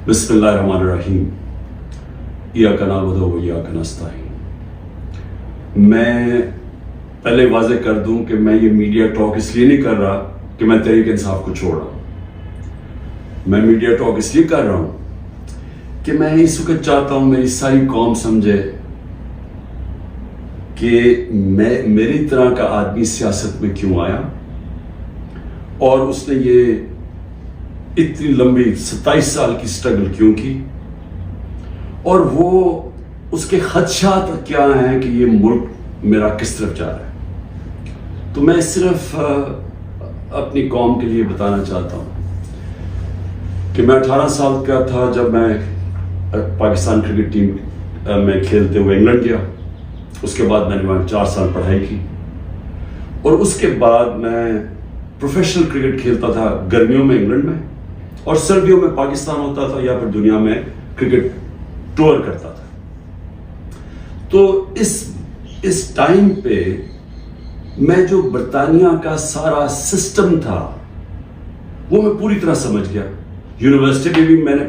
بسم اللہ الرحمن الرحیم ایاک نعبد و ایاک نستعین. میں پہلے واضح کر دوں کہ میں یہ میڈیا ٹاک اس لیے نہیں کر رہا کہ میں تحریک انصاف کو چھوڑ رہا ہوں. میں میڈیا ٹاک اس لیے کر رہا ہوں کہ میں اس وقت چاہتا ہوں میری ساری قوم سمجھے کہ میری طرح کا آدمی سیاست میں کیوں آیا اور اس نے یہ اتنی لمبی 27 سال کی سٹرگل کیوں کی اور وہ اس کے خدشات کیا ہیں کہ یہ ملک میرا کس طرف جا رہا ہے. تو میں صرف اپنی قوم کے لیے بتانا چاہتا ہوں کہ میں 18 سال کا تھا جب میں پاکستان کرکٹ ٹیم میں کھیلتے ہوئے انگلینڈ گیا. اس کے بعد میں نے وہاں 4 سال پڑھائی کی اور اس کے بعد میں پروفیشنل کرکٹ کھیلتا تھا گرمیوں میں انگلینڈ میں اور سردیوں میں پاکستان ہوتا تھا یا پھر دنیا میں کرکٹ ٹور کرتا تھا. تو اس ٹائم پہ میں جو برطانیہ کا سارا سسٹم تھا وہ میں پوری طرح سمجھ گیا. یونیورسٹی میں بھی میں نے